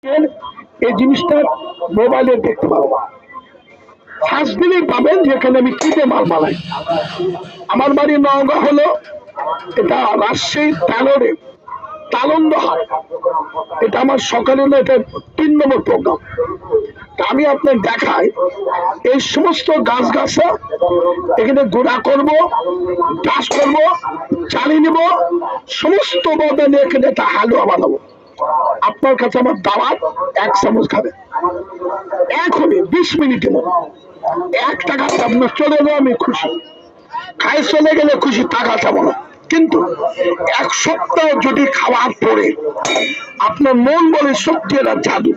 এই জিনিসটা মোবাইলে দেখতে পাবো, সার্চ দিলেই পাবেন যেখানে আমি কিনে মাল বানাই। আমার বাড়ি নওগাঁ হলো, এটা রাজশাহী তালোরে তালন্দ হাট। এটা আমার সকালে হলো, এটা 3 নম্বর প্রোগ্রাম। আমি আপনার দেখাই এই সমস্ত গাছগাছা এখানে গোড়া করব, চাষ করব, চালিয়ে নিব, সমস্ত বদলে এখানে একটা হালুয়া বানাবো। আপনার কাছে আমার দাওয়াত, 1 চামচ খাবে এখনই 20 মিনিটের মধ্যে। 1 টাকা আপনার চলে যাবো, আমি খুশি। খাই চলে গেলে খুশি, টাকা চাবো না। কিন্তু 1 সপ্তাহ যদি খাওয়ার পরে আপনার মন বলে সত্যি এরা জাদু,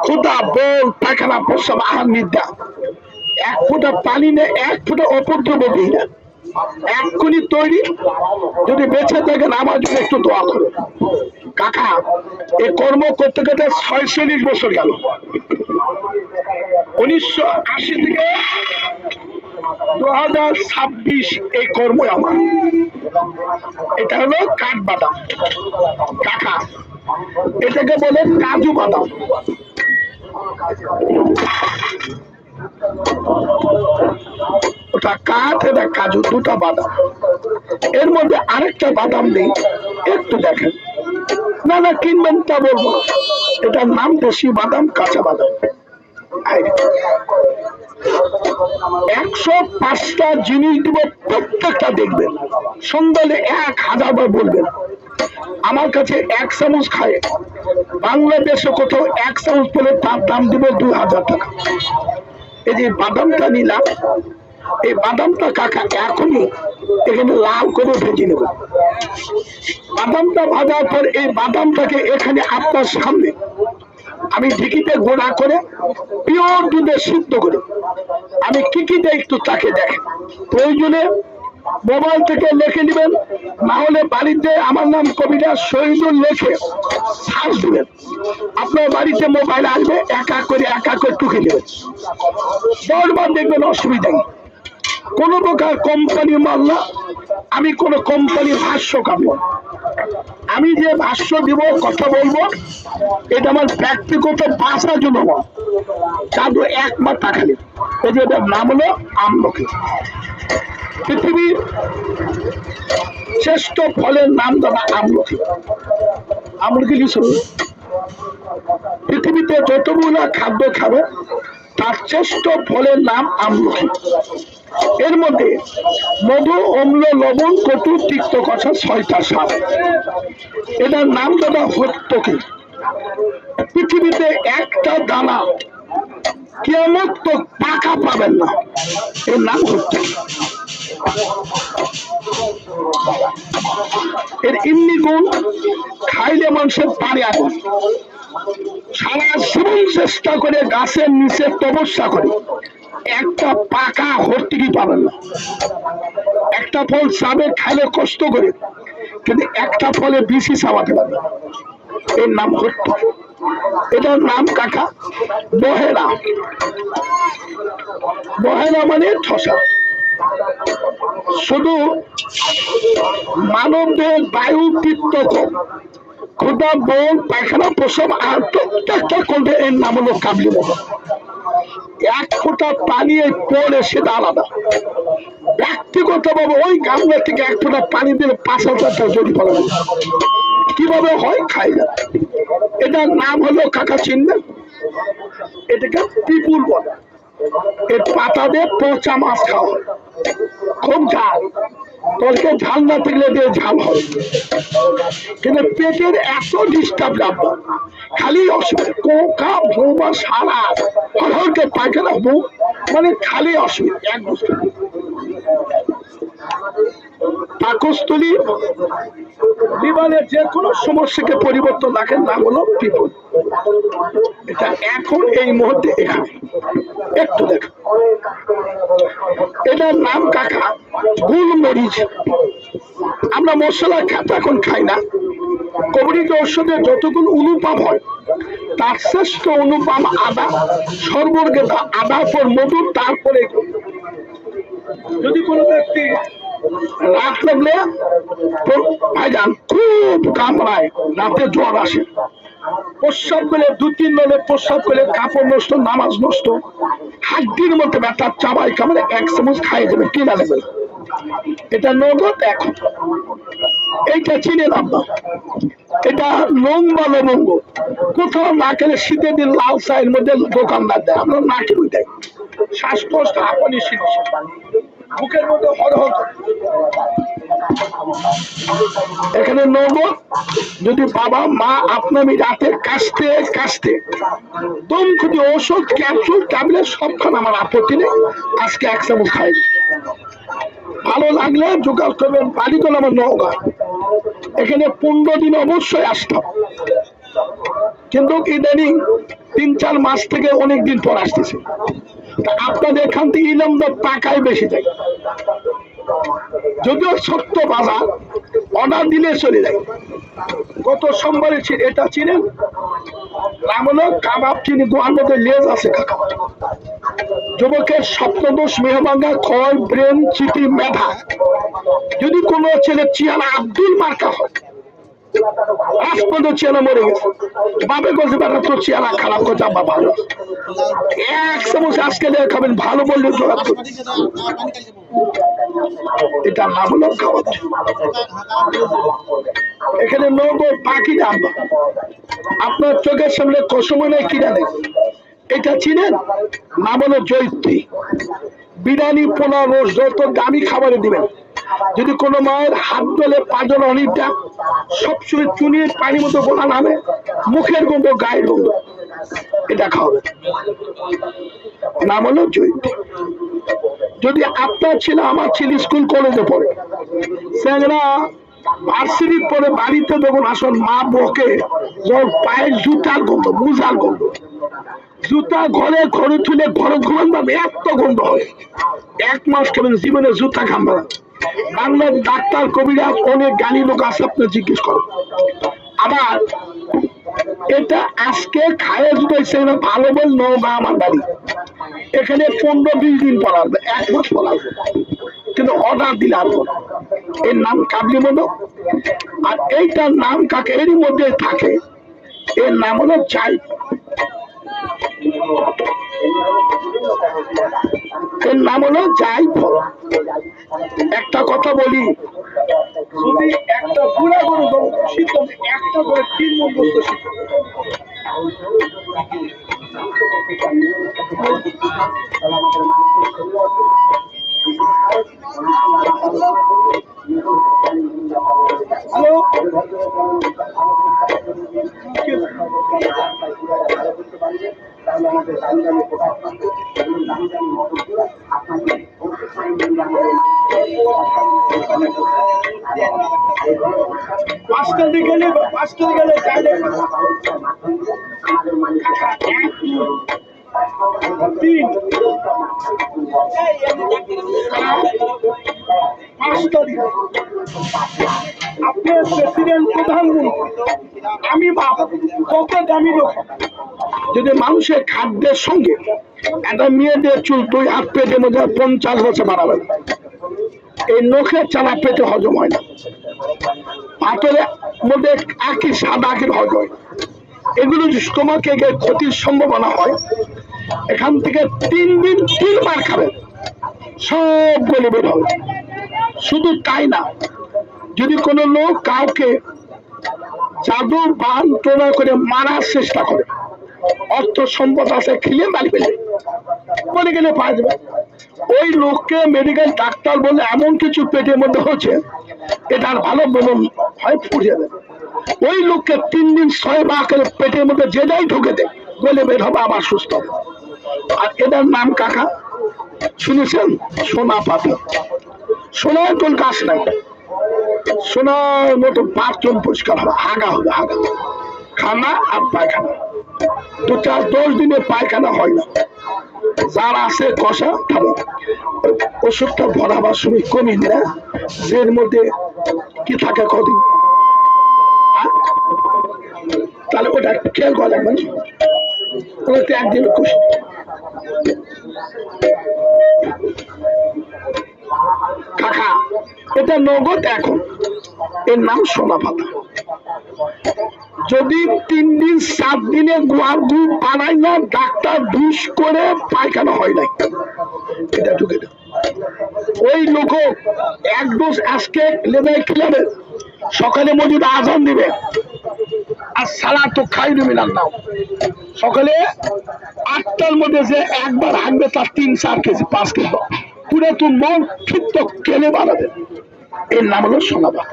ক্ষুধা, বল, পায়খানা, প্রস্রাব, আহার, নিদ্রা, 1 ফোঁটা পানি নেই, 1 ফোঁটা অপদ্রব দিই না, এক্ষুনি তৈরি। যদি বেঁচে থাকেন আমার জন্য একটু দোয়া করো। কাকা এই কর্ম করতে করতে 46 বছর গেল। 1980 থেকে 2026 এই কর্ম আমার। এটা হলো কাঠবাদাম কাকা, এটাকে বলে কাজু বাদাম। ওটা কাঠ, এটা কাজু, দুটা বাদাম। এর মধ্যে আরেকটা বাদাম নেই, একটু দেখেন। না না কিনবেন তা বলবো, এটার নাম দেশি বাদাম, কাঁচা বাদাম। 105টা জিনিস দিব, প্রত্যেকটা দেখবেন। সন্ধ্যালে 1000 বার বলবেন। আমার কাছে 1 চামচ খায় বাংলাদেশে কোথাও 1 চামচ পেলে তার দাম দিব 2000 টাকা। এই যে বাদামটা নিলাম, এই বাদামটা কাকা এখনই এখানে লাল করে ভেজে নেব। বাদামটা ভাজার পর এই বাদামটাকে এখানে আপনার সামনে আমি ঢেকিতে গোড়া করে পিওর দুধে সিদ্ধ করে আমি কি কি দেয় একটু তাকে দেখেন। প্রয়োজনে মোবাইল থেকে লিখে নেবেন, না হলে বাড়িতে আমার নাম কবিতা শহীদুল লিখে সার্চ দিবেন। আপনার বাড়িতে মোবাইল আসবে, একা করে টুকে নেবেন, 10 বার দেখবেন, অসুবিধা নেই। কোন প্রকার কোম্পানি মাল না, আমি কোন কোম্পানি ভাষ্য কাম। আমি যে ভাষ্য দিব, কথা বলবো, এটা আমার ব্যক্তিগত বাঁচার জন্য জাদু একবার টাকা নেই। এই যে এটার নাম হলো আমলকি। পৃথিবীর শ্রেষ্ঠ ফলের নাম দাদা আমলকি। আমলকি পৃথিবীতে যতগুলো খাদ্য খাবে তার শ্রেষ্ঠ ফলের নাম আমলকি। এর মধ্যে মধু, অম্ল, লবণ, কটু, তিক্ত, কষা 6টা স্বাদ। এটার নাম দাদা হত্যকি। পৃথিবীতে একটা দানা কিয়ামত তো পাকা পাবেন না, এর নাম হত্যকি। এর এমনি গুণ, খাইলে মানুষের পারে আগুন। সারা জীবন চেষ্টা করে গাছের নিচে তপস্যা করে একটা পাকা হত্যকি পাবেন না। একটা ফল চাবে খাইলে কষ্ট করে, কিন্তু একটা ফলে বেশি চাবাতে পারবে। এর নাম হত্যকি। এটার নাম কাকা বহেরা। বহেরা মানে ঠসা। শুধু মানবদের বায়ু, পিত্ত, ক্ষুধা, বল, পায়খানা, প্রস্রাব আর প্রত্যেকটা করবে, এর নাম হলো কাবলি মতো। 1 ফোঁটা পানি পরে সেটা আলাদা। ব্যক্তিগত ভাবে ওই গামলা থেকে 1 ফোঁটা পানি দিলে 5000 টাকা যদি পাওয়া যায়। কিভাবে হয়, খাই না। এটার নাম হলো কাকা চিনবেন, এটাকে পিপুল বলে। এর পাতা দিয়ে পচা মাছ খাওয়া হয়, খুব ঝাল। তোরকে ঝাল না থাকলে দিয়ে ঝাল হয়, কিন্তু পেটের এত ডিস্টার্ব আপনার, খালি অসুবিধা, কোকা ভৌমা সারা হরহরকে পায়খানা বউ, মানে খালি অসুবিধা। এক বস্তু পাকস্থলী, লিভারের যে কোনো সমস্যাকে পরিবর্তন রাখেন, নাম হলো পিপুল। এটা এখন এই মুহূর্তে এখানে একটু দেখ। এটার নাম কাকা গুলমরিচ। আমরা মশলা এখন খাই না। কবিরিক ঔষধে যতগুলো অনুপাম হয় তার শ্রেষ্ঠ অনুপাম আদা। সর্বর্গে আদার পর মধু, তারপরে যদি কোনো ব্যক্তি রাত লাগলে ভাইজান খুব কামড়ায়, রাতে জ্বর আসে, প্রস্রাব করলে 2-3 নলে প্রস্রাব করলে কাপড় নষ্ট, নামাজ নষ্ট, হাড্ডির মধ্যে ব্যথা, চাবাই কামড়ে 1 চামচ খাইয়ে দেবে, কিনা নেবে। এটা নগদ এখন। এইটা চিনে নাম না, এটা লম্বা লবঙ্গ। কোথাও না খেলে শীতের দিন লাল চায়ের মধ্যে দোকানদার দেয়, আমরা না খেয়ে দেয়। শ্বাসকষ্ট, আপনি বুকের মধ্যে হরহর। এখানে নগদ। যদি বাবা মা আপনার রাতের কাশতে কাশতে দম খুঁটি ওষুধ, ক্যাপসুল, ট্যাবলেট সবখানে আমার আপত্তি নেই, আজকে 1 চামচ খাই। ভালো লাগলে জোগাড় করবেন। বাড়ি করলে আমার নওগাঁ, এখানে 15 দিন অবশ্যই আসতাম, কিন্তু ইদানিং 3-4 মাস থেকে অনেক দিন পর আসতেছে। আপনাদের এখান থেকে ইনামদার টাকাই বেশি যায়, যদিও ছোট্ট বাজার, অর্ডার দিলে চলে যায়। গত সোমবারে এটা চিনেন, নাম হলো কাবাব চিনি, দোয়ার মধ্যে লেজ আছে কাকা। যুবকের স্বপ্নদোষ, মেহমাঙ্গা, ক্ষয়, ব্রেন, চিঠি, মেধা। যদি কোনো ছেলে চেহারা আব্দুল মার্কা হয়, রাজপদ চেহারা মরে গেছে, বাপে বলছে বেটা তোর চেহারা খারাপ করছে, আব্বা ভালো। 1 চামচ আজকে দিয়ে খাবেন, ভালো বললে জোগাড় করবে। এটা নাম হলো খাওয়া। এখানে নগদ পাখি দাম, আপনার চোখের সামনে কসমনে কিনা নেই। এটা চিনেন, নাম হলো জৈত্রী। বিরিয়ানি, পোনা, রোজ যত দামি খাবারে দিবেন, যদি কোনো মায়ের হাত ধরে পাঁচজন অনিটা সবসময় চুনির পানির মতো গোলা নামে, মুখের গন্ধ, গায়ের গন্ধ, এটা খাওয়াবে, নাম হলো জৈত্রী। যদি আপনার ছেলে, আমার ছেলে স্কুল কলেজে পড়ে, সেগুলা ভার্সিটি পরে বাড়িতে যখন আসুন, মা বকে যখন পায়ের জুতার গন্ধ, মুজার গন্ধ, জুতা ঘরে ঘরে তুলে ঘরে ঘুমান পাবে, এত গন্ধ হয়। 1 মাস কেমন জীবনে জুতা খাবে না। বাংলার ডাক্তার, কবিরা, অনেক জ্ঞানী লোক আছে, আপনি জিজ্ঞেস করেন। আবার এটা আজকে খায়ে জুটাইছে ভালো বল, নওগাঁ আমার বাড়ি, এখানে 15-20 দিন পর আসবে, 1 মাস পর আসবে, কিন্তু অর্ডার দিলে আসবো। এর নাম কাবলি মদক। আর এইটার নাম কাকে এরই মধ্যে থাকে, এর নাম হলো চাই। এর নাম হলো যাই ফল। একটা কথা বলি, যদি একটা বুড়া গরু শীত, একটা করে 3 মণ গোস্ত শীত। হ্যালো, পাঁচটা দিকে নেবে, 5টা গেলে চাইলে 3 5টা দিকে আপনি প্রেসিডেন্ট, প্রধানমন্ত্রী, আমি বাপ, কত দামি লোক। যদি মানুষের খাদ্যের সঙ্গে একটা মেয়েদের চুল 2 হাত পেটের মধ্যে 50 বছর বাড়াবে, এই নখের চালা পেটে হজম হয় না, পাথরের মধ্যে একই সাদা আঁকির হজম হয়। এগুলো তোমাকে ক্ষতির সম্ভাবনা হয়। এখান থেকে 3 দিন 3 বার খাবেন, সব গলে বের হবে। শুধু তাই না, যদি কোনো লোক কাউকে জাদু বান টোনা করে মারার চেষ্টা করে, অর্থ সম্পদ আছে, খেলে মারি ফেলে মরে গেলে পাওয়া যাবে, ওই লোককে মেডিকেল ডাক্তার বলে এমন কিছু পেটের মধ্যে হচ্ছে, এটার ভালো বলুন হয় ফুরিয়ে দেবে। ওই লোককে 3 দিন 6 বার করে পেটের মধ্যে যেটাই ঢুকে দেয়, বলে বের হবে, আবার সুস্থ হবে। আর এটার নাম কাকা শুনেছেন? সোনা পাতা। সোনার কোন গাছ নাই, সোনার মতো বাথরুম পরিষ্কার হবে, হাগা হবে, হাগা, খানা আর পায়খানা। 2-4-10 দিনে পায়খানা হয় না, যার আছে কষা খাবে। ওষুধটা ভরাবার সময় কমিন না, এর মধ্যে কি থাকে কদিন, তাহলে ওটা খেয়াল করা লাগবে, ওটা একদিন খুশি। কাকা এটা নগদ এখন, এর নাম সোনা পাতা। যদি 3 দিন 7 দিনে গোয়ার গু বানাই না, ডাক্তার দুষ করে পায়খানা হয় নাই, এটা ঢুকে দাও। ওই লোক এক ডোজ আজকে লেবাই খিলাবে, সকালে মসজিদে আজান দিবে, আর সালা তো খাই নেবে না। সকালে 8টার মধ্যে যে একবার হাঁটবে তার 3-4 কেজি 5 কেজি পুরো তো মন ক্ষিপ্ত কেলে বানাবে। এর নাম হলো সোনাবা।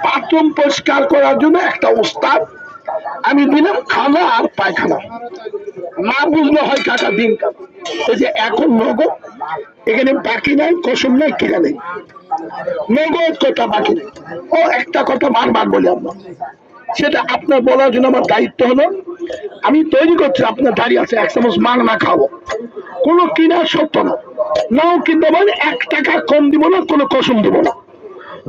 বাথরুম পরিষ্কার করার জন্য একটা ওস্তাদ আমি দিলাম, খানা আর পায়খানা। না বুঝলে হয় কাকা দিন কাকা। এই যে এখন নগদ এখানে বাকি নাই, কসম নাই, কিনা নেই, নগদ কথা বাকি নেই। ও একটা কথা বারবার বলি আমরা, সেটা আপনার বলার জন্য আমার দায়িত্ব হলো, আমি তৈরি করছি, আপনার দাঁড়িয়ে আছে 1 চামচ মান না খাবো, কোনো কিনা সত্য না, নাও কিনতে পারেন, 1 টাকা কম দিব না, কোনো কসম দিব না।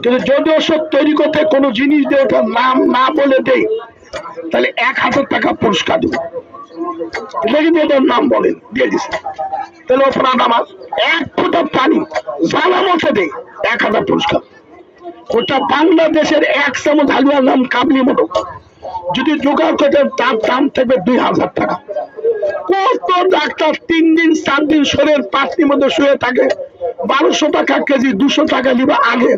কিন্তু যদি ওষুধ তৈরি করতে কোনো জিনিস দিয়ে ওটার নাম না বলে দেয়, তাহলে 1000 টাকা পুরস্কার দিব। এটা কিন্তু ওটার নাম বলেন দিয়ে দিচ্ছে, তাহলে অপরাধ আমার। 1 ফোঁটা পানি জ্বালা মতো দেয়, 1000 পুরস্কার। ওটা বাংলাদেশের 1 চামচ হালুয়ার নাম কাবলি মতো, যদি জোগাড় করতে তার দাম থাকবে 2000 টাকা। কত ডাক্তার 3 দিন 4 দিন শরীর পাতনির মধ্যে শুয়ে থাকে, 1200 টাকা কেজি, 200 টাকা নিবে আগে,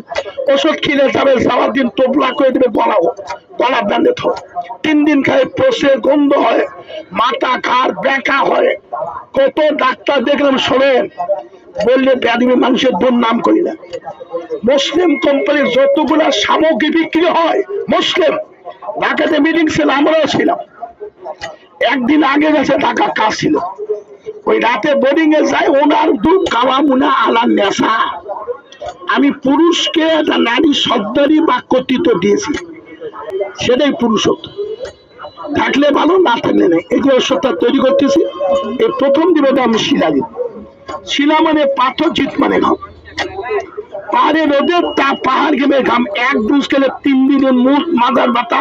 ওষুধ কিনে যাবে, যাওয়ার দিন টোপলা করে দেবে, গলার দান্ডে থ। 3 দিন খায়, পোষে গন্ধ হয়, মাথা খার ব্যাকা হয়। কত ডাক্তার দেখলাম শোনেন, বললে ব্যাধিমি মানুষের বোন নাম করি না। মুসলিম কোম্পানির যতগুলা সামগ্রী বিক্রি হয়, মুসলিম, ঢাকাতে মিটিং ছিল, আমরাও ছিলাম। একদিন আগে গেছে ঢাকা, কাজ ছিল, ওই রাতে বোর্ডিং এ যায়, ওনার দুধ কাওয়া মুনা আলার নেশা। আমি পুরুষকে নারী শব্দারি বা কর্তৃত্ব দিয়েছি, সেটাই পুরুষত্ব, থাকলে ভালো, না থাকলে নেই। এই যে ওষুধটা তৈরি করতেছি, এই প্রথম দিবে আমি শিলা দিব। শিলা মানে পাথর, জিত মানে ঘাম। পাহাড়ে রোদের তাপ, পাহাড় গেমে ঘাম, 1 ডোজ খেলে 3 দিনের মুখ মাথার ব্যথা,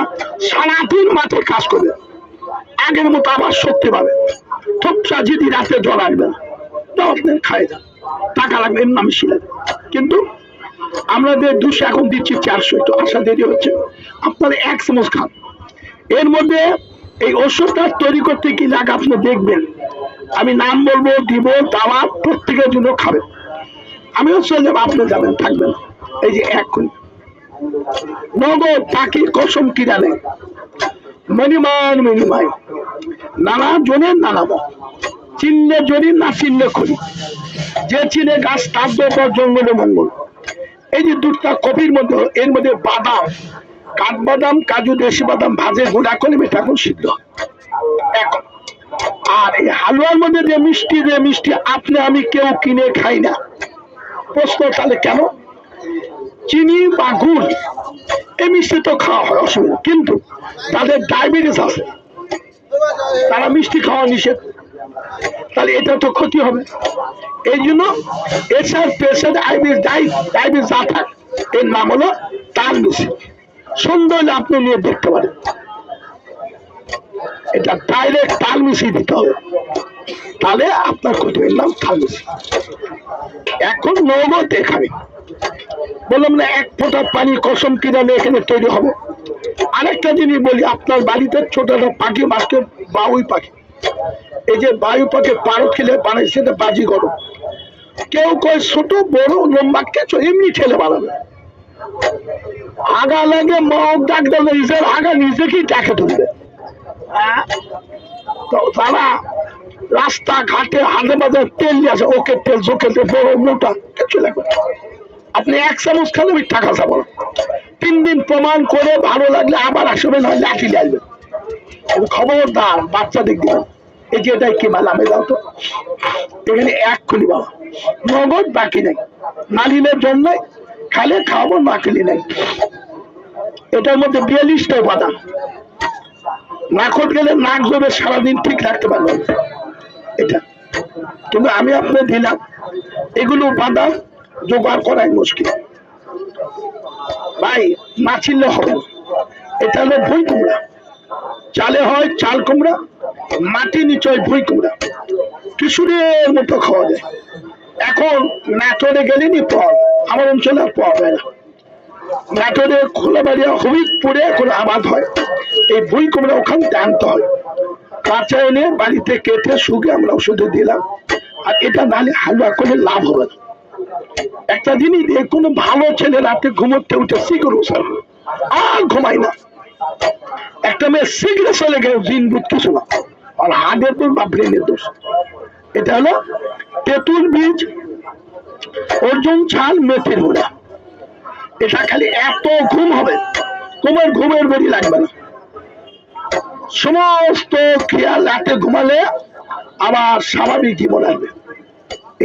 সারাদিন মাথায় কাজ করবে, আগের মতো আবার শক্তি পাবে। থপসা যদি রাতে জল আসবে না, আপনার খাই যান, টাকা লাগবে, এর নাম শিলা। কিন্তু আমরা 200 এখন দিচ্ছি 400, একটু আশা দেরি হচ্ছে। আপনারা 1 চামচ খান। এর মধ্যে এই ওষুধটা তৈরি করতে কি লাগে আপনি দেখবেন, আমি নাম বলবো, দিব, দাওয়া প্রত্যেকের জন্য খাবেন। আমিও চলে যাবো, আপনি যাবেন, থাকবেন। এই যে 1 কোটি নগদ পাখি কসম কিনা নেই, মণিমান মণিমাই, নানা জনের নানা মত, চিনলে জনি, না চিনলে খড়ি, যে চিনে গাছ তার দরকার, জঙ্গলে মঙ্গল। এই যে দুধটা কফির মধ্যে, এর মধ্যে বাদাম, কাঠবাদাম, কাজু, দেশি বাদাম ভাজে গুঁড়া করে মেঠাকুন সিদ্ধ এখন। আর এই হালুয়ার মধ্যে যে মিষ্টি আপনি আমি কেউ কিনে খাই না। প্রশ্ন তাহলে কেন? চিনি বা গুড়, এই মিষ্টি তো খাওয়া হয়, অসুবিধা, কিন্তু তাদের ডায়াবেটিস আছে, তারা মিষ্টি খাওয়া নিষেধ, তাহলে এটা তো ক্ষতি হবে। এই জন্য এছাড়া প্রেসার, ডায়াবেটিস যা থাক, এর নাম হলো তাল মিশি। সুন্দর হলে আপনি নিয়ে দেখতে পারেন, এটা ডাইরেক্ট তাল মিশিয়ে দিতে হবে, তাহলে আপনার ক্ষতি, এর নাম তাল মিশি। এখন নগদ এখানে বললাম না, 1 ফোঁটা পানি কসম কিনালে এখানে তৈরি হবে। আরেকটা জিনিস বলি, আপনার বাড়িতে ছোট একটা পাখি বাঁচতে, বাবুই পাখি, এই যে বায়ু পাখি পারো খেলে বানাইছে, বাজি গরম। কেউ কয় ছোট বড় লম্বা, কিছু এমনি ঠেলে বানাবে, আগা লাগে, মগ ডাক দিলে নিজের আগা নিজেকেই ডাকে তুলবে। তো তারা রাস্তা ঘাটে হাতে বাজার তেল নিয়ে আসে, ওকে তেল, চোখে তেল, বড় মোটা, কিছু লাগবে। আপনি 1 চামচ খেলে ওই টাকা চাবো, 3 দিন প্রমাণ করে ভালো লাগলে আবার আসবেন, হয় লাঠি আসবেন। খবরদার বাচ্চা দেখবেন, এই যে এটাই কি মালামে দাও তো, এখানে 1 খুলি বাবা, নগদ বাকি নেই, নালিনের জন্য খালে খাওয়াবো, না খেলি নেই। এটার মধ্যে 42টা উপাদান, নাকট গেলে নাক জমে সারাদিন ঠিক রাখতে পারবেন এটা। কিন্তু আমি আপনার দিলাম, এগুলো উপাদান জোগাড় করাই মুশকিল ভাই, না চিনলে হবে না। এটা হলো ভুই কুমড়া, চালে হয় চাল কুমড়া, মাটি নিচে হয় ভুই কুমড়া, কিশোরের মতো খাওয়া যায়। এখন নাটোরে গেলেনি পাওয়া, আমার অঞ্চলে আর পাওয়া যায় না। নাটোরে খোলাবাড়িয়া হবিবপুরে কোনো আবাদ হয়, এই বই কমরা ওখান থেকে আনতে হয়, কাঁচা এনে বাড়িতে কেটে শুকে আমরা ওষুধে দিলাম। আর এটা নালে হালুয়া করে লাভ হবে না। একটা জিনিস দিয়ে কোনো ভালো ছেলে রাতে ঘুমোতে উঠে সিগারেট আর ঘুমাই না। একটা মেয়ে সিগারেট চলে গেলে জিন বুধ কিছু না, আর হার্টের দোষ বা ব্রেনের দোষ। এটা হলো তেঁতুল বীজ, অর্জুন ছাল, মেথির গুঁড়া। এটা খালি এত ঘুম হবে, তোমার ঘুমের বেরি লাগবে না। সমস্ত খেয়াল রাতে ঘুমালে আবার স্বাভাবিক জীবন আসবে।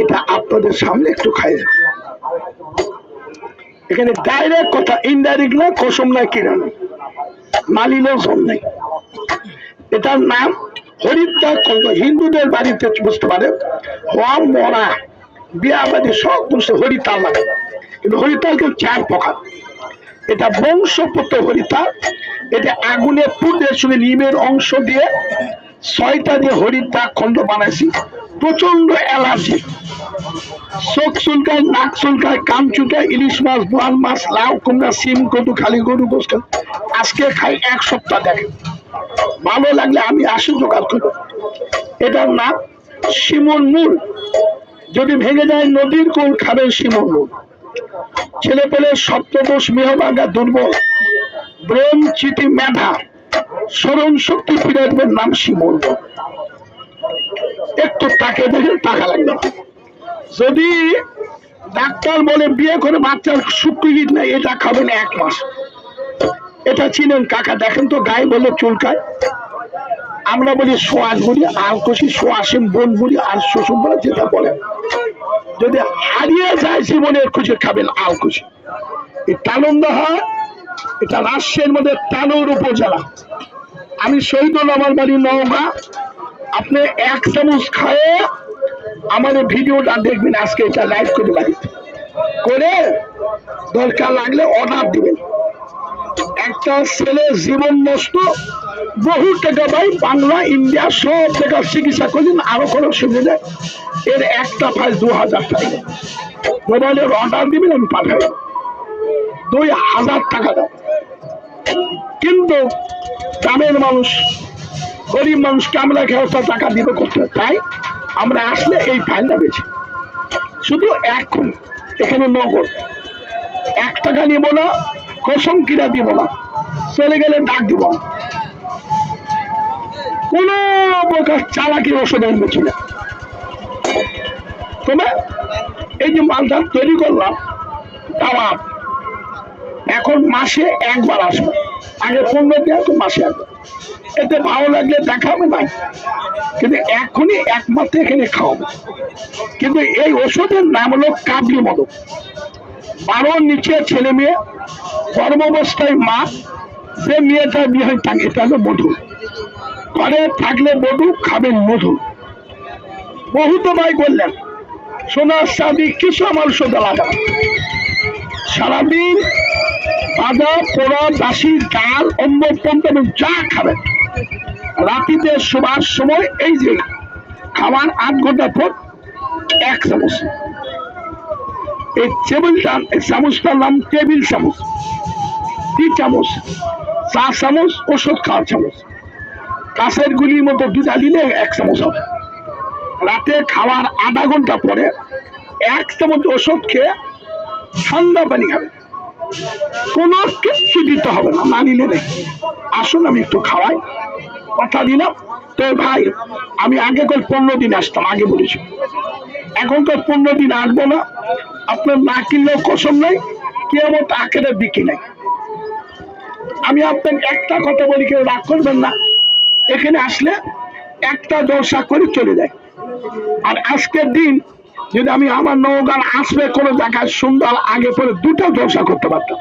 এটা আপনাদের সামনে একটু খাইয়ে, এখানে ডাইরেক্ট কথা, ইনডাইরেক্ট না, কসম নাই, কিনা নাই, মালিলেও জম নাই। এটার নাম হরিদ্বার কন্দ। হিন্দুদের বাড়িতে বুঝতে পারে হওয়া মরা বিয়া বাড়ি সব বুঝতে হরিতাল লাগে, কিন্তু হরিতাল কেউ 4 প্রকার। এটা বংশপত হরিতাল, এটা আগুনে পুড়ে সঙ্গে নিমের অংশ দিয়ে 6টা দিয়ে হরিদ্বার খন্ড বানাইছি। প্রচন্ড অ্যালার্জি, চোখ চুলকায়, নাক চুলকায়, কান চুলকায়, ইলিশ মাছ, বোয়াল মাছ, লাউ কুমড়া, সিম কদু, খালি গরু গোস্ত আজকে খাই 1 সপ্তাহ। দেখেন ভালো লাগলে আমি আসি জোগাড় করবো। এটার নাম শিমুল মূল। যদি ভেঙে যায় নদীর কোল খাবেন শিমুল মূল। ছেলে পেলে সপ্তদোষ, মেহবাগা, দুর্বল, ব্রেন চিটি, মেধা, স্মরণ শক্তি ফিরে আসবেন, নাম শিমুল মূল। একটু তাকে দেখেন, টাকা লাগবে। যদি ডাক্তার বলে বিয়ে করে বাচ্চার শুক্রিট নাই, এটা খাবেন 1 মাস। এটা চিনেন কাকা? দেখেন তো, গায়ে বলে চুলকায়, আমরা বলি সোয়াশ বুড়ি, আলকুশি, সোয়াশিম, বোন বুড়ি, আর শ্বশুর বলে যেটা বলে। যদি হারিয়ে যায় জীবনের খুঁজে খাবেন আলকুশি। এই তালন্দা হয়, এটা রাজশাহীর মধ্যে তানুর উপজেলা। আমি শহীদুল, আমার বাড়ি নওগাঁ। আপনি 1 চামচ খায়ে আমাদের ভিডিওটা দেখবেন, আজকে এটা লাইভ করে বাড়িতে করে দরকার লাগলে অর্ডার দিবেন। একটা ছেলে জীবন নষ্ট, বহু টাকা ভাই, বাংলা ইন্ডিয়া সব জায়গায় চিকিৎসা করলেন, আরো কোনো সুবিধা, এর একটা প্রায় 2000 টাকা। মোবাইলের অর্ডার দিবেন, আমি পাঠাই 2000 টাকা দাও। কিন্তু গ্রামের মানুষ, গরিব মানুষকে আমরা খেয়ে টাকা দিবে করতে, তাই আমরা আসলে এই ফাইলটা বেছি। শুধু এখন এখানে নগদ 1 টাকা নিব না, কসম কিনা দিব না, চলে গেলে ডাক দিব না। কোন প্রকার চালাকি ওষুধের বেছি না। তবে এই যে মালটা তৈরি করলাম, দাওয়া এখন মাসে 1 বার আসবে, আগে 15 দিন তো মাসে 1 বার। এতে ভালো লাগলে দেখাবে না, কিন্তু এখনই একমাত্র এখানে খাওয়াবে। কিন্তু এই ওষুধের নাম হলো কাবলি মদক। 12 নিচে ছেলে মেয়ে, গর্ভাবস্থায় মা, যে মেয়েটা বিয়ে হয় তাকে, এটা হলো মধু। ঘরে থাকলে মধু খাবেন, মধু। বহুত ভাই বললেন সোনার চাঁদি কিছু আমার সোজা লাগা, সারাদিন ভাজা পোড়া, বাসি, ডাল, অন্য পণ্য যা খাবেন, রাতিতে শোবার সময় এই যে খাবার 8 ঘন্টা পর 1 চামচ। এই টেবিলটা, চামচটার নাম টেবিল চামচ। 2 চামচ, 4 চামচ ওষুধ খাওয়ার চামচ। কাঁচের গুলির মতো 2টা দিলে 1 চামচ হবে। রাতে খাওয়ার আধা ঘন্টা পরে 1 চামচ ওষুধ খেয়ে ঠান্ডা পানি খাবে। কোনো কিছু দিতে হবে না, না নিলে নেই। আসুন আমি একটু খাওয়াই, কথা দিলাম তো ভাই। আমি আগে করে 15 দিন আসতাম, আগে বলেছি। এখন তো 15 দিন আসবো না। আপনার না কিনলেও কসম নাই, কিয়ামত আখেরের দিকে নাই। আমি আপনাকে একটা কথা বলি, কেউ রাগ করবেন না। এখানে আসলে একটা দশা করে চলে যায়। আর আজকের দিন যদি আমি আমার নওগাঁ আসলে কোনো জায়গায় সুন্দর আগে পরে 2টা দশা করতে পারতাম।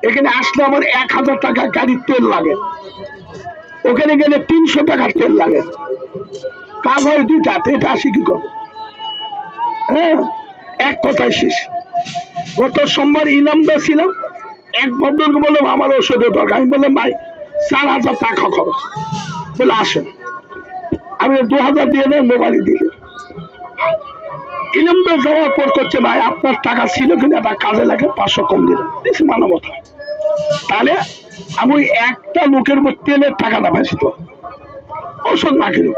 এখানে আসলে আমার 1000 টাকা গাড়ির তেল লাগে, ওখানে গেলে 300 টাকার তেল লাগে। কাজ হয় 2টা, এটা আসি কি করবো? হ্যাঁ, এক কথায় শেষ। গত সোমবার ইনামদা ছিলাম, এক ভদ্রকে বললাম আমার ওষুধের দরকার। আমি বললাম ভাই 4000 টাকা খরচ। বলে আসেন, আমি 2000 দিয়ে দেয়, মোবাইলে দিলে ইলমটা যাওয়ার পর করছে ভাই আপনার টাকা ছিল কিন্তু একটা কাজে লাগে 500 কম দিলেন, মানবতা। তাহলে আমি একটা লোকের উপর তেলের টাকাটা পাইছি তো ঔষধ না কিনুক।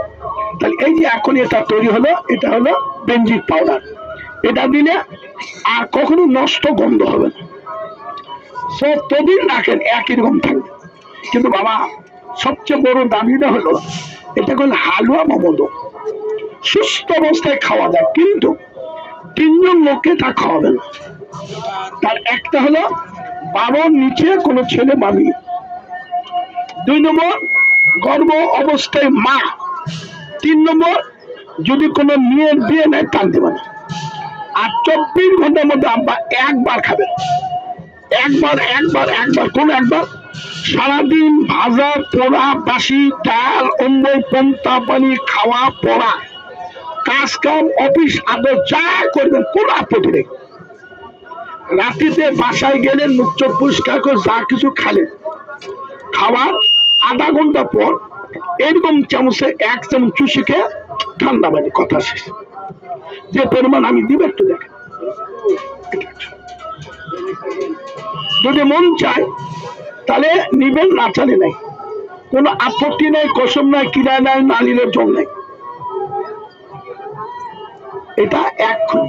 তাহলে এই যে এখন এটা তৈরি হলো, এটা হলো বেঞ্জিক পাউডার। এটা দিলে আর কখনো নষ্ট গন্ধ হবে না, যতদিন রাখেন একই রকম থাকবে। কিন্তু বাবা সবচেয়ে বড় দাবিটা হলো এটা কোন হালুয়া মমদ সুস্থ অবস্থায় খাওয়া যায়, কিন্তু 3 জন লোককে তা খাওয়াবে না। তার একটা হলো 12 নিচে কোনো ছেলে মামি, 2 নম্বর গর্ভ অবস্থায় মা, 3 নম্বর যদি কোনো মেয়ের বিয়ে নেয় তার দেবে না। আর 24 ঘন্টার মধ্যে আব্বা একবার খাবেন, একবার একবার একবার কোন একবার। সারাদিন ভাজা পোড়া বাসি ডাল অম্বল পন্তা পানি খাওয়া পড়া কাজ কাম অফিস আদর যা করবেন কোনো আপত্তি নেই। রাত্রিতে বাসায় গেলেন মুখ চোখ পরিষ্কার করে যা কিছু খালেন, খাওয়ার আধা ঘন্টা পর এরকম চামচে 1 চামচ চুষে খেয়ে ঠান্ডা পানি, কথা শেষ। যে পরিমাণ আমি দিব একটু দেখেন, যদি মন চায় তাহলে নিবেন, না চালে নাই, কোনো আপত্তি নাই, কসম নাই, কিরায় নাই, নালিলের জল নাই। এটা এখন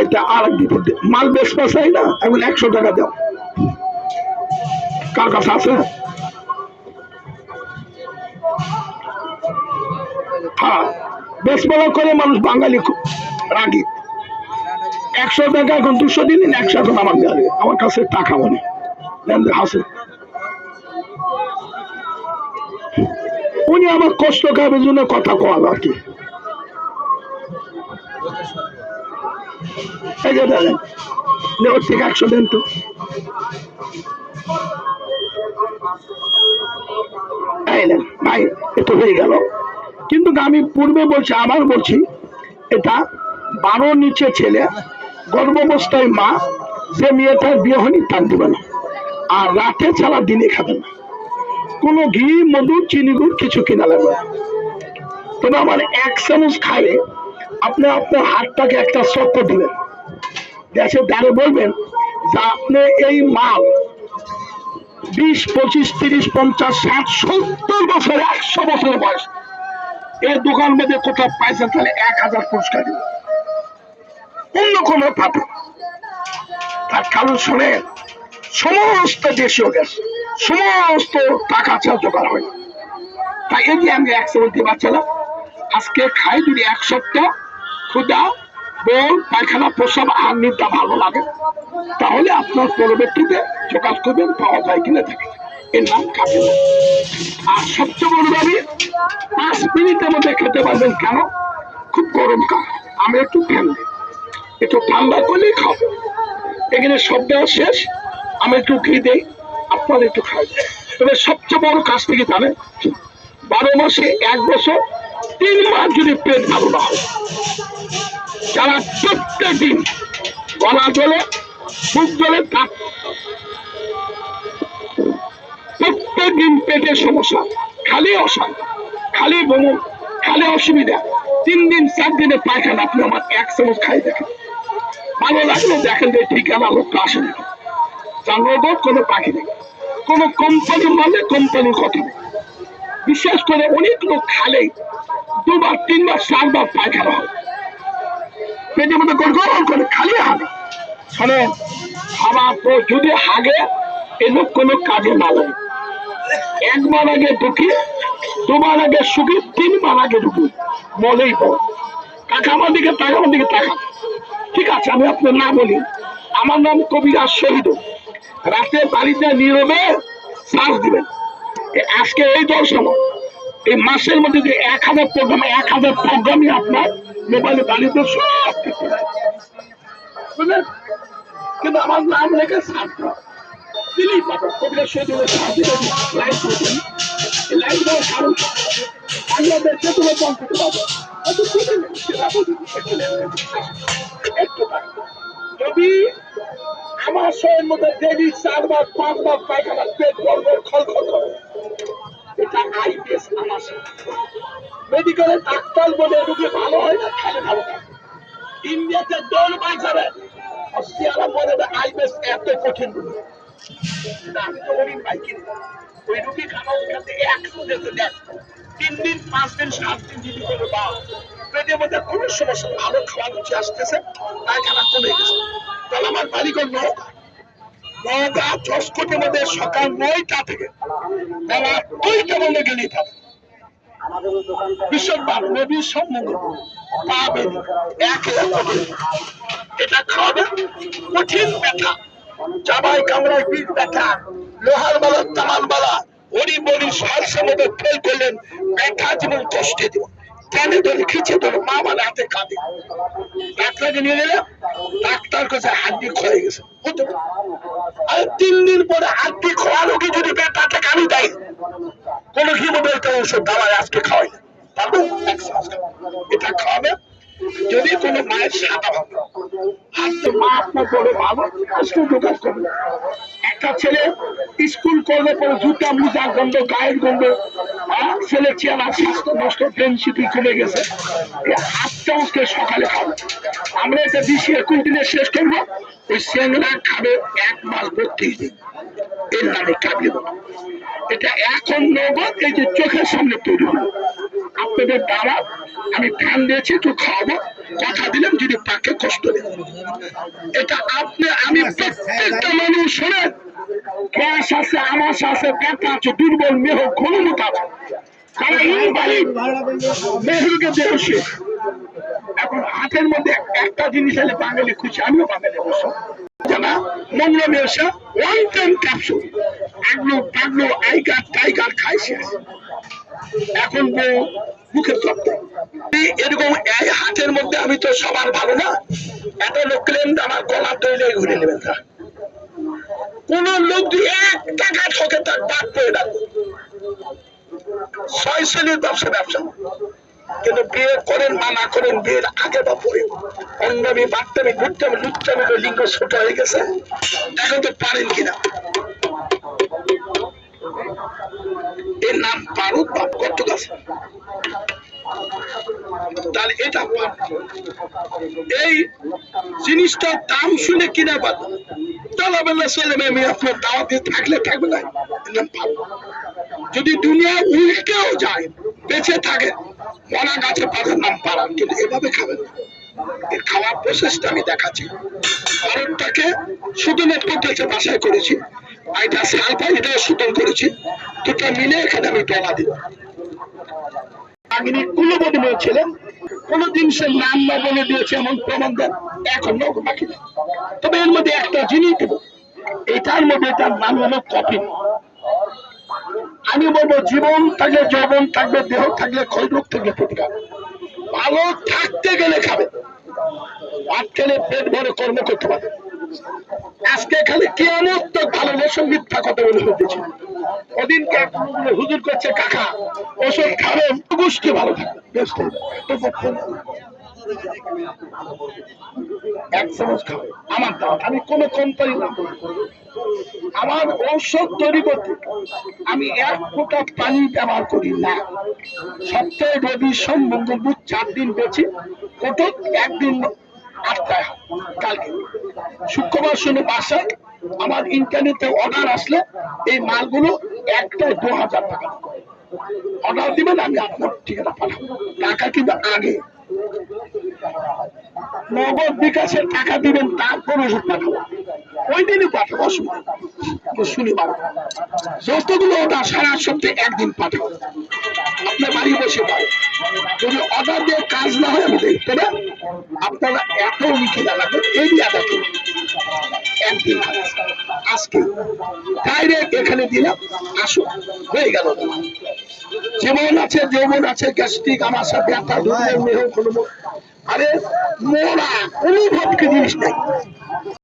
এটা আর বিপদ মাল বেশ পাশাই না, এখন 100 টাকা দাও, কার কাছে আছে? হ্যাঁ, বেশ বলা করে মানুষ বাঙালি খুব রাগি। 100 টাকা এখন 200 দিলেন, 100 এখন আমার দেওয়া, আমার কাছে টাকা মনে হাসে। উনি আমার কষ্ট খাবের জন্য কথা কওয়াল আর কি। এই যে দেখেন ওর থেকে 100 দেন তো, ভাই এটা হয়ে গেল। কিন্তু আমি পূর্বে বলছি, আবার বলছি, এটা 12 নিচে ছেলে গর্ভাবস্থায় মা, যে মেয়েটার বিয়ে হয়নি তার দিবে না। আর রাতে ছাড়া দিনে খাবে না, কোনো ঘি মধু চিনি গুড় কিছু কিনা লাগবে না। তবে আমার 1 চামচ খাইলে আপনি আপনার হাতটাকে একটা শক্ত দিবেন, দেশের দ্বারে বলবেন যে আপনি এই মাল 20 25 30 50 60 70 বছর 100 বছরের বয়স এই দোকান মধ্যে কোথাও পাইছেন তাহলে 1000 পুরস্কার দিন, অন্য কোনো পাবে। তার কারণ শোনেন, সমস্ত দেশীয় গ্যাস সমস্ত টাকা ছাড়া জোগাড় হয়। তাই এই যে আমি 1 চামচ দিয়ে বাচ্চালাম, আজকে খাই, যদি 1 সপ্তাহ ক্ষুধা বল পায়খানা প্রসাব আর নিতে ভালো লাগে তাহলে আপনার পরবর্তীতে জোগাড় করবেন, পাওয়া যায় কিনে থাকে, এর নাম খাবেন না। আর সবচেয়ে বড় দাবি 5 মিনিটের মধ্যে খেতে পারবেন। কেন? খুব গরম কাল, আমি একটু ফ্যান দিই, একটু ঠান্ডা করলেই খাবো। এখানে সব দেওয়া শেষ, আমি একটু ঘি দিই, আপনার একটু খাই। তবে সবচেয়ে বড় কাজ থেকে জানেন, 12 মাসে 1 বছর 3 মাস যদি পেট ভালো না হয়, যারা প্রত্যেক দিন গলা জলে বুক জলে প্রত্যেক দিন পেটের সমস্যা, খালি অশান্তি, খালি বমি, খালি অসুবিধা, 3 দিন 4 দিনে পায়খানা, আপনি আমার 1 চামচ খাই দেখেন, ভালো লাগলো দেখেন যে ঠিকানা লোকটা আসে নাকি, জানবো কোনো পাখি নেই, কোনো কোম্পানি মানে কোম্পানির কথা নেই। বিশেষ করে অনেক লোক খালেই 2 বার 3 বার 4 বার পায়খানা হয়, পেটের মধ্যে গড়গড় করে খালি হাগে। শোনেন, খাবার পর যদি হাগে এ লোক কোনো কাজে না লাগে, 1 বার আগে ঢুকি, 2 বার আগে সুখী, 3 বার আগে ঢুকি, বলেই পড় কাকা আমার দিকে তাকা, আমার দিকে তাকা। ঠিক আছে, আমি আপনার না বলি, আমার নাম কবিরাজ শহীদ। রাতে বাড়িতে নীরবে শ্বাস দিবেন। আজকে এই দর্শন, এই মাসের মধ্যে যে 1000 প্রোগ্রাম, 1000 প্রোগ্রামই আপনার মোবাইলে বাড়িতে বুঝলেন। কিন্তু আমার নাম লেখে ছাত্র দিলেই পাবেন, কবিরাজ শহীদ লাইভ করবেন। এই লাইভ দেওয়ার কারণ বাংলাদেশ যেগুলো পৌঁছতে পারবে যদি আমার শরীরের মধ্যে ডেলি 4 বার 5 বার পায়খানা, পেট গড়গড় খলখল করে, এটা আই মেডিকেলের ডাক্তার বলে রোগী ভালো হয় না, খালি ভালো থাকে। ইন্ডিয়াতে দৌড় বাজারে অস্ট্রিয়ারা বলে না আইবিএস এত কঠিন রোগ না, আমি তো বলি বাইকে ওই রোগী খানা ওখান থেকে 100 যেতে দেখ 3 দিন 5 দিন 7 দিন যদি করে দাও পেটের মধ্যে কোনো সমস্যা ভালো খাওয়া রুচি আসতেছে পায়খানা কমে গেছে। তাহলে আমার বাড়িঘর নওগাঁ 10 কোটির মধ্যে সকাল 9টা থেকে বেলা 2টা মধ্যে গেলেই থাকে বিশ্ববার নবীর সম্মুখ পাবেন 1 লক্ষ। এটা খাওয়াবে কঠিন ব্যথা, জামাই কামড়ায় পিঠ ব্যথা, লোহার বালা তামান বালা ওরি বড়ি সহসের মধ্যে ফেল করলেন, ব্যথা জীবন কষ্টে দিব টেনে ধরে খিচে ধরে মা মানে হাতে কাঁদে। ডাক্তারকে নিয়ে গেলে ডাক্তার কাছে হাড্ডি ক্ষয়ে গেছে, হতে পারে। আর 3 দিন পরে হাড্ডি খোয়া রোগী যদি ব্যথা থেকে আমি দেয় কোন হিমোবেলটা ওষুধ দাওয়ায় আজকে খাওয়াই না, পারবো এটা খাওয়াবে। যদি কোনো মায়ের সাদা ভাবে আজকে মা আপনার বড় ভালো আজকে যোগাযোগ করবে। একটা ছেলে স্কুল করলে পরে জুতা মুজা গন্ধ গায়ের গন্ধ, ছেলে চেয়ারা স্বাস্থ্য নষ্ট, ডেন্সিটি কমে গেছে, 8 চামচ সকালে খাবে। আমরা এটা 20-21 দিনে শেষ করবো। ওই সেংরা খাবে 1 মাস 32 দিন, এর নামে কাবলি বলে। এটা এখন নগদ এই যে চোখের সামনে তৈরি হলো। আপনাদের দ্বারা আমি ধ্যান দিয়েছি, একটু খাওয়াবো, কথা দিলাম যদি তাকে কষ্ট দেব। এটা আপনি আমি প্রত্যেকটা মানুষ শোনেন, গ্যাস আছে, আমাশ আছে, ব্যথা আছে, দুর্বল মেহ ঘনমত আছে, তারা এই বাড়ি মেহরুকে দেহসে। এখন হাতের মধ্যে একটা জিনিস এলে বাঙালি খুশি, আমিও বাঙালি অবশ্য জানা মঙ্গল মেশা 1 টাইম ক্যাপসুল আগলো পাগলো আইগার টাইগার খাইছে। এখন মুখের তত্ত্ব এরকম এই হাতের মধ্যে আমি তো সবার ভালো না, এত লোক ক্লেম আমার গলা তৈরি ঘুরে নেবেন না। কোন লোক যদি 1 টাকা ঠকে তার বাদ পেয়ে রাখবো। 6 শ্রেণীর ব্যবসা কিন্তু বিয়ে করেন মানা করেন, বিয়ের আগে বা পরে অন্যামি বাড়তামি ঘুরতামি লুচ্চামি লিঙ্গ ছোট হয়ে গেছে, এখন তো পারেন কিনা। এর নাম পারুক বা কত গাছ, তাহলে এটা এই জিনিসটার দাম শুনে কিনা পাব চলাবেলা ছেলে মেয়ে আপনার দাওয়াতে থাকলে থাকবে না। যদি দুনিয়া উল্টেও যায় বেঁচে থাকে মরা গাছে পাতার নাম পারান, কিন্তু এভাবে খাবেন। এর খাওয়ার প্রসেসটা আমি দেখাচ্ছি। ভারতটাকে সুতনের পদ্ধতিতে বাসায় করেছি, এটা সালফা এটাও সুতন করেছি, দুটো মিলে এখানে আমি ডলা দিব। আগে কুলবদী মেয়ে ছিলেন, কোন জিনিসের নাম না বলে দিয়েছে এমন প্রমাণ দেন এখন বাকি নেই। তবে এর মধ্যে একটা জিনিস দেব, এটার মধ্যে এটার নাম হলো কফি। আমি বলবো জীবন থাকলে যৌবন থাকবে, দেহ থাকলে ক্ষয় রোগ থাকলে প্রতিকার। ভালো থাকতে গেলে খাবে, ভাত খেলে পেট ভরে কর্ম করতে পারে। আজকে খালি কিয়ামত তো ভালো মিথ্যা কথা বলে হতেছে। ওদিনকে হুজুর করছে কাকা ওষুধ খাবেন গোষ্ঠী ভালো থাকবে, এক চামচ খাবে আমার দাম, আমি কোন কোম্পানি না, আমার ঔষধ তৈরি করতে আমি 1 ফোঁটা পানি ব্যবহার করি না। সপ্তাহে রবি সোম মঙ্গল বুধ 4 দিন বেছি, কত 1 দিন 8টায় কালকে শুক্রবার শুনে বাসায় আমার ইন্টারনেটে অর্ডার আসলে এই মালগুলো একটায় 2000 টাকা অর্ডার দিবেন, আমি আপনার ঠিকানা পাঠাবো। টাকা কিন্তু আগে নগদ বিকাশের টাকা দিবেন, তারপর ওষুধ পাঠাবো, ওই দিনই পাঠাবো, অসুবিধা শনিবার যতগুলো অর্ডার সারা সপ্তাহে 1 দিন পাঠাবো, আপনার বাড়ি বসে পাবে। যদি অর্ডার দিয়ে কাজ না হয় আমি দেখতে না, আপনারা এত লিখে লাগবে এই আদাকে 1 দিন আজকে ডাইরেক্ট এখানে দিলাম, আসুন হয়ে গেল। যেমন আছে যৌবন আছে, গ্যাস্ট্রিক আমাশা ব্যথা দুর্বল মেহ, আরে মোরা অনুভব কি জিনিস নাই।